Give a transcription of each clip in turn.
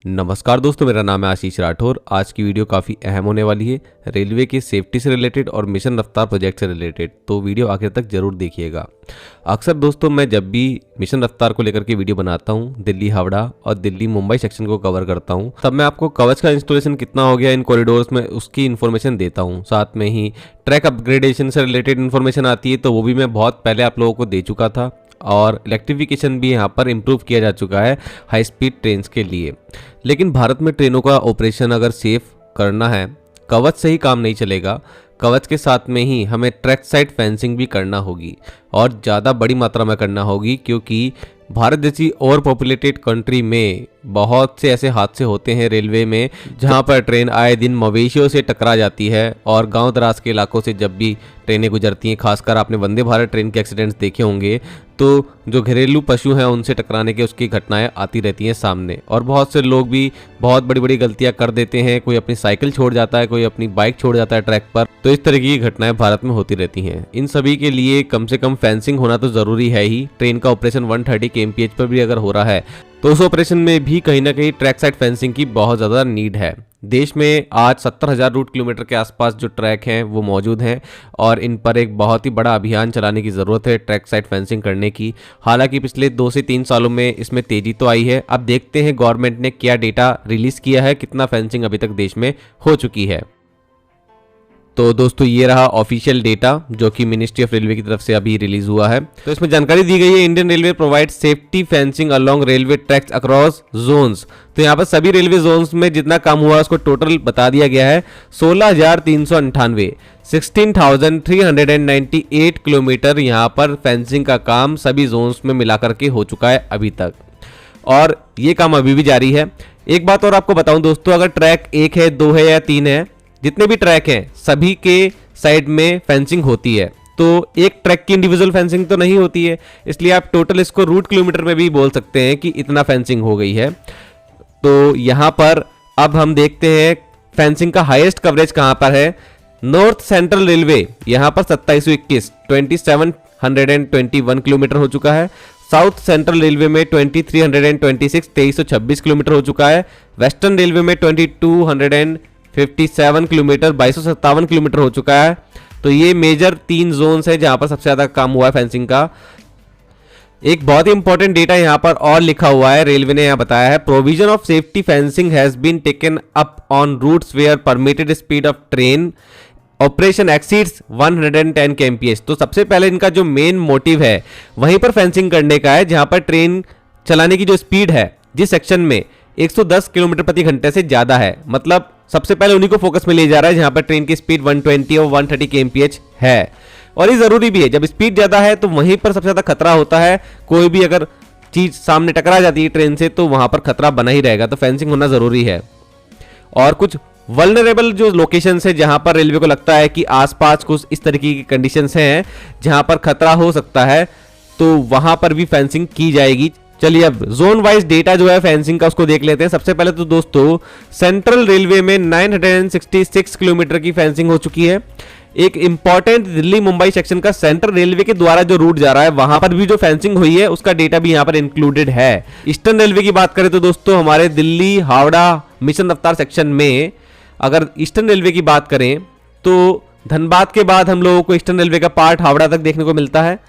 नमस्कार दोस्तों, मेरा नाम है आशीष राठौर। आज की वीडियो काफ़ी अहम होने वाली है, रेलवे की सेफ्टी से रिलेटेड और मिशन रफ्तार प्रोजेक्ट से रिलेटेड, तो वीडियो आखिर तक जरूर देखिएगा। अक्सर दोस्तों मैं जब भी मिशन रफ्तार को लेकर के वीडियो बनाता हूं, दिल्ली हावड़ा और दिल्ली मुंबई सेक्शन को कवर करता हूं, तब मैं आपको कवच का इंस्टॉलेशन कितना हो गया इन कॉरिडोर्स में उसकी इन्फॉर्मेशन देता हूं। साथ में ही ट्रैक अपग्रेडेशन से रिलेटेड इन्फॉर्मेशन आती है, तो वो भी मैं बहुत पहले आप लोगों को दे चुका था। और इलेक्ट्रिफिकेशन भी यहाँ पर इम्प्रूव किया जा चुका है हाई स्पीड ट्रेन्स के लिए। लेकिन भारत में ट्रेनों का ऑपरेशन अगर सेफ करना है, कवच से ही काम नहीं चलेगा। कवच के साथ में ही हमें ट्रैक साइड फेंसिंग भी करना होगी और ज़्यादा बड़ी मात्रा में करना होगी, क्योंकि भारत जैसी ओवर पॉपुलेटेड कंट्री में बहुत से ऐसे हादसे होते हैं रेलवे में, जहां पर ट्रेन आए दिन मवेशियों से टकरा जाती है। और गांव दराज के इलाकों से जब भी ट्रेनें गुजरती हैं, खासकर आपने वंदे भारत ट्रेन के एक्सीडेंट्स देखे होंगे, तो जो घरेलू पशु हैं उनसे टकराने के उसकी घटनाएं आती रहती हैं सामने। और बहुत से लोग भी बहुत बड़ी बड़ी गलतियां कर देते हैं, कोई अपनी साइकिल छोड़ जाता है, कोई अपनी बाइक छोड़ जाता है ट्रैक पर। तो इस तरह की घटनाएं भारत में होती रहती हैं। इन सभी के लिए कम से कम फेंसिंग होना तो ज़रूरी है ही। ट्रेन का ऑपरेशन 130 kmph पर भी अगर हो रहा है, तो उस ऑपरेशन में भी कहीं ना कहीं ट्रैक साइड फेंसिंग की बहुत ज़्यादा नीड है। देश में आज 70,000 रूट किलोमीटर के आसपास जो ट्रैक हैं वो मौजूद हैं, और इन पर एक बहुत ही बड़ा अभियान चलाने की ज़रूरत है ट्रैक साइड फेंसिंग करने की। हालांकि पिछले 2 से 3 सालों में इसमें तेज़ी तो आई है। अब देखते हैं गवर्नमेंट ने क्या डेटा रिलीज़ किया है, कितना फेंसिंग अभी तक देश में हो चुकी है। तो दोस्तों ये रहा ऑफिशियल डेटा जो कि मिनिस्ट्री ऑफ रेलवे की तरफ से अभी रिलीज हुआ है। तो इसमें जानकारी दी गई है, Indian railway provide safety fencing along railway tracks across zones. तो यहाँ पर सभी रेलवे जोन्स में जितना काम हुआ उसको टोटल बता दिया गया है। 16,398 16,398 किलोमीटर यहाँ पर फेंसिंग का काम सभी जोन्स में मिलाकर के हो चुका है अभी तक, और ये काम अभी भी जारी है। एक बात और आपको बताऊं दोस्तों, अगर ट्रैक 1 है, 2 है या 3 है, जितने भी ट्रैक हैं सभी के साइड में फेंसिंग होती है। तो एक ट्रैक की इंडिविजुअल फेंसिंग तो नहीं होती है, इसलिए आप टोटल इसको रूट किलोमीटर में भी बोल सकते हैं कि इतना फेंसिंग हो गई है। तो यहाँ पर अब हम देखते हैं फेंसिंग का हाईएस्ट कवरेज कहाँ पर है। नॉर्थ सेंट्रल रेलवे यहाँ पर 2721 2721 किलोमीटर हो चुका है। साउथ सेंट्रल रेलवे में 2326 2326 किलोमीटर हो चुका है। वेस्टर्न रेलवे में 2257 किलोमीटर 2257 किलोमीटर हो चुका है। तो ये मेजर 3 जोन्स है जहां पर सबसे ज्यादा काम हुआ है फेंसिंग का। एक बहुत ही इंपॉर्टेंट डेटा यहां पर और लिखा हुआ है, रेलवे ने यहां बताया है, provision of safety fencing has been taken up on routes where permitted speed of train operation exceeds 110 kmph। तो सबसे पहले इनका जो मेन मोटिव है वहीं पर फेंसिंग करने का है, जहां पर ट्रेन चलाने की जो स्पीड है जिस सेक्शन में 110 किलोमीटर प्रति घंटे से ज्यादा है। मतलब सबसे पहले उन्हीं को फोकस में ले जा रहा है जहां पर ट्रेन की स्पीड 120 और 130 kmph है। और ये जरूरी भी है, जब स्पीड ज्यादा है तो वहीं पर सबसे ज्यादा खतरा होता है। कोई भी अगर चीज सामने टकरा जाती है ट्रेन से तो वहां पर खतरा बना ही रहेगा, तो फेंसिंग होना जरूरी है। और कुछ वल्नरेबल जो लोकेशंस है जहां पर रेलवे को लगता है कि आसपास कुछ इस तरीके की कंडीशंस हैं जहां पर खतरा हो सकता है, तो वहां पर भी फेंसिंग की जाएगी। चलिए अब जोन वाइज डेटा जो है फेंसिंग का उसको देख लेते हैं। सबसे पहले तो दोस्तों सेंट्रल रेलवे में 966 किलोमीटर की फेंसिंग हो चुकी है। एक इंपॉर्टेंट दिल्ली मुंबई सेक्शन का सेंट्रल रेलवे के द्वारा जो रूट जा रहा है वहां पर भी जो फेंसिंग हुई है उसका डेटा भी यहां पर इंक्लूडेड है। ईस्टर्न रेलवे की बात करें तो दोस्तों हमारे दिल्ली हावड़ा मिशन रफ्तार सेक्शन में अगर ईस्टर्न रेलवे की बात करें तो धनबाद के बाद हम लोगों को ईस्टर्न रेलवे का पार्ट हावड़ा तक देखने को मिलता है।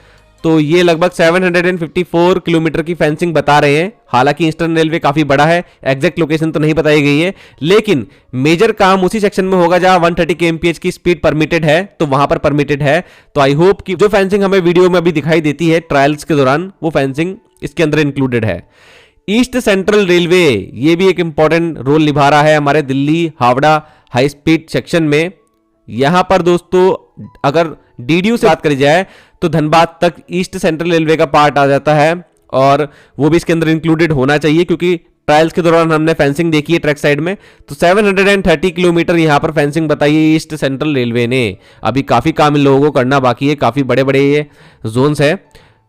तो ये लगभग 754 किलोमीटर की फेंसिंग बता रहे हैं। हालांकि ईस्टर्न रेलवे काफी बड़ा है, एग्जैक्ट लोकेशन तो नहीं बताई गई है, लेकिन मेजर काम उसी सेक्शन में होगा जहां 130 kmph की स्पीड परमिटेड है, तो वहां पर परमिटेड है। तो आई होप कि जो फेंसिंग हमें वीडियो में अभी दिखाई देती है ट्रायल्स के दौरान, वो फेंसिंग इसके अंदर इंक्लूडेड है। ईस्ट सेंट्रल रेलवे ये भी एक इंपॉर्टेंट रोल निभा रहा है हमारे Delhi Howrah high speed section में। यहां पर दोस्तों अगर डीडीयू से बात करी जाए तो धनबाद तक ईस्ट सेंट्रल रेलवे का पार्ट आ जाता है, और वो भी इसके अंदर इंक्लूडेड होना चाहिए क्योंकि ट्रायल्स के दौरान हमने फेंसिंग देखी है ट्रैक साइड में। तो 730 किलोमीटर यहां पर फेंसिंग बताई है ईस्ट सेंट्रल रेलवे ने। अभी काफी काम इन लोगों को करना बाकी है, काफी बड़े बड़े ये जोन्स है।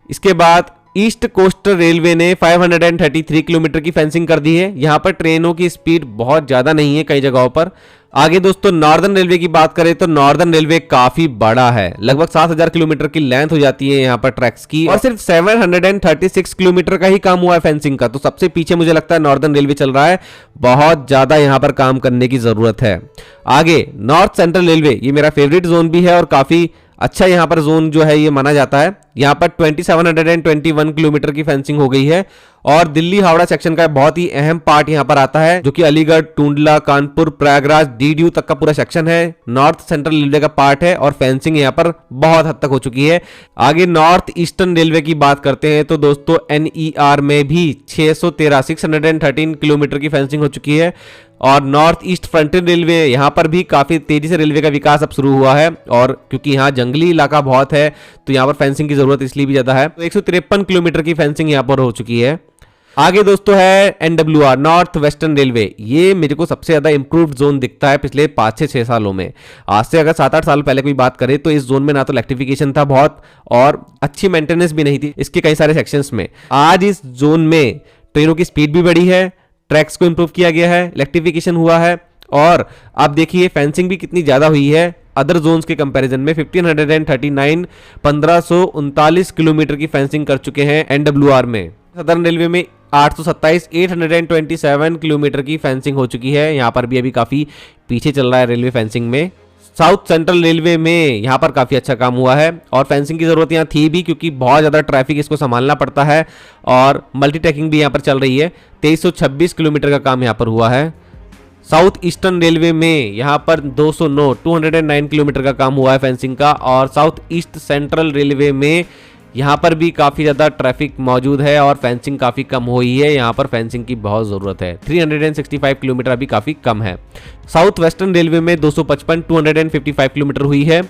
इसके बाद ईस्ट कोस्टल रेलवे ने 533 किलोमीटर की फेंसिंग कर दी है। यहां पर ट्रेनों की स्पीड बहुत ज्यादा नहीं है कई जगहों पर। आगे दोस्तों नॉर्दर्न रेलवे की बात करें तो नॉर्दर्न रेलवे काफी बड़ा है, लगभग 7000 किलोमीटर की लेंथ हो जाती है यहां पर ट्रैक्स की, और सिर्फ 736 किलोमीटर का ही काम हुआ है फेंसिंग का। तो सबसे पीछे मुझे लगता है नॉर्दर्न रेलवे चल रहा है, बहुत ज्यादा यहां पर काम करने की जरूरत है। आगे नॉर्थ सेंट्रल रेलवे, ये मेरा फेवरेट जोन भी है और काफी अच्छा यहाँ पर जोन जो है ये माना जाता है। यहाँ पर 2721 किलोमीटर की फेंसिंग हो गई है, और दिल्ली हावड़ा सेक्शन का बहुत ही अहम पार्ट यहाँ पर आता है, जो कि अलीगढ़, टूंडला, कानपुर, प्रयागराज, डीडीयू तक का पूरा सेक्शन है, नॉर्थ सेंट्रल रेलवे का पार्ट है, और फेंसिंग यहाँ पर बहुत हद तक हो चुकी है। आगे नॉर्थ ईस्टर्न रेलवे की बात करते हैं तो दोस्तों एनईआर में भी 613 किलोमीटर की फेंसिंग हो चुकी है, और नॉर्थ ईस्ट फ्रंटियर रेलवे यहाँ पर भी काफी तेजी से रेलवे का विकास अब शुरू हुआ है, और क्योंकि यहाँ जंगली इलाका बहुत है तो यहाँ पर फेंसिंग की जरूरत इसलिए भी ज्यादा है। तो 153 किलोमीटर की फेंसिंग यहाँ पर हो चुकी है। आगे दोस्तों है एनडब्ल्यूआर, नॉर्थ वेस्टर्न रेलवे। ये मेरे को सबसे ज्यादा इंप्रूव्ड जोन दिखता है पिछले 5 से 6 सालों में। आज से अगर 7-8 साल पहले कोई बात करे तो इस जोन में ना तो इलेक्ट्रिफिकेशन था बहुत, और अच्छी मेंटेनेंस भी नहीं थी इसके कई सारे सेक्शंस में। आज इस जोन में ट्रेनों की स्पीड भी बढ़ी है, ट्रैक्स को इंप्रूव किया गया है, इलेक्ट्रिफिकेशन हुआ है, और आप देखिए फेंसिंग भी कितनी ज्यादा हुई है अदर जोन्स के कंपैरिजन में। 1539 1539 किलोमीटर की फेंसिंग कर चुके हैं एनडब्ल्यूआर में। सदर्न रेलवे में 827 किलोमीटर की फेंसिंग हो चुकी है, यहाँ पर भी अभी काफी पीछे चल रहा है रेलवे फेंसिंग में। साउथ सेंट्रल रेलवे में यहाँ पर काफी अच्छा काम हुआ है, और फेंसिंग की जरूरत यहाँ थी भी क्योंकि बहुत ज्यादा ट्रैफिक इसको संभालना पड़ता है, और मल्टीटैकिंग भी यहाँ पर चल रही है। 2326 किलोमीटर का काम यहाँ पर हुआ है। साउथ ईस्टर्न रेलवे में यहाँ पर 209 किलोमीटर का काम हुआ है फेंसिंग का, और साउथ ईस्ट सेंट्रल रेलवे में यहाँ पर भी काफ़ी ज़्यादा ट्रैफिक मौजूद है और फेंसिंग काफ़ी कम हुई है। यहाँ पर फेंसिंग की बहुत ज़रूरत है। 365 किलोमीटर अभी काफ़ी कम है। साउथ वेस्टर्न रेलवे में 255 किलोमीटर हुई है।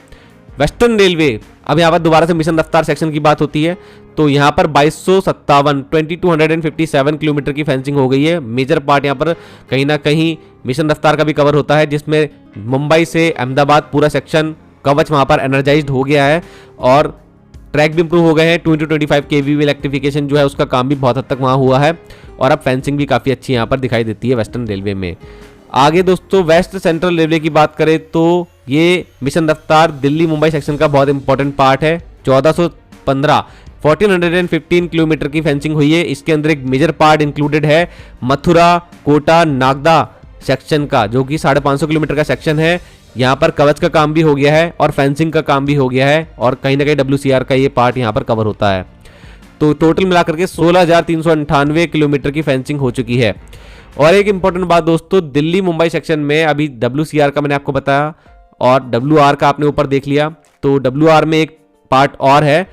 वेस्टर्न रेलवे, अब यहाँ पर दोबारा से मिशन रफ्तार सेक्शन की बात होती है तो यहाँ पर 2257 किलोमीटर की फेंसिंग हो गई है। मेजर पार्ट यहाँ पर कहीं ना कहीं मिशन रफ्तार का भी कवर होता है, जिसमें मुंबई से अहमदाबाद पूरा सेक्शन कवच वहाँ पर एनर्जाइज्ड हो गया है, और ट्रैक भी इंप्रूव हो गए हैं। 20-25 kV इलेक्ट्रिफिकेशन जो है उसका काम भी बहुत हद तक वहाँ हुआ है, और अब फेंसिंग भी काफ़ी अच्छी यहाँ पर दिखाई देती है वेस्टर्न रेलवे में। आगे दोस्तों वेस्ट सेंट्रल रेलवे की बात करें तो ये मिशन रफ्तार दिल्ली मुंबई सेक्शन का बहुत इंपॉर्टेंट पार्ट है। 1415 किलोमीटर की फेंसिंग हुई है। इसके अंदर एक मेजर पार्ट इंक्लूडेड है मथुरा, कोटा, नागदा सेक्शन का, जो कि 550 किलोमीटर का सेक्शन है। यहाँ पर कवच का काम भी हो गया है और फेंसिंग का काम भी हो गया है, और कहीं ना कहीं WCR का ये पार्ट यहाँ पर कवर होता है। तो टोटल मिलाकर के 16,398 किलोमीटर की फेंसिंग हो चुकी है। और एक इंपॉर्टेंट बात दोस्तों, दिल्ली मुंबई सेक्शन में अभी WCR का मैंने आपको बताया और WR का आपने ऊपर देख लिया, तो WR में एक पार्ट और है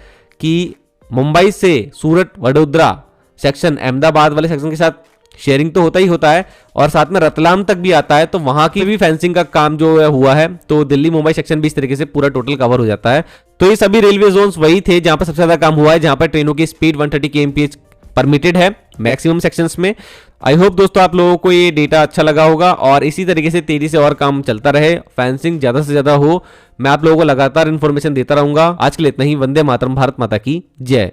कि मुंबई से सूरत वडोदरा सेक्शन अहमदाबाद वाले सेक्शन के साथ शेयरिंग तो होता ही होता है, और साथ में रतलाम तक भी आता है, तो वहां की भी फेंसिंग का काम जो हुआ है, तो दिल्ली मुंबई सेक्शन भी इस तरीके से पूरा टोटल कवर हो जाता है। तो ये सभी रेलवे जोन्स वही थे जहां पर सबसे ज्यादा काम हुआ है, जहां पर ट्रेनों की स्पीड 130 kmph परमिटेड है मैक्सिमम सेक्शंस में। आई होप दोस्तों आप लोगों को ये डेटा अच्छा लगा होगा, और इसी तरीके से तेजी से और काम चलता रहे, फेंसिंग ज्यादा से ज्यादा हो। मैं आप लोगों को लगातार इन्फॉर्मेशन देता रहूंगा। आज के लिए इतना ही। वंदे मातरम, भारत माता की जय।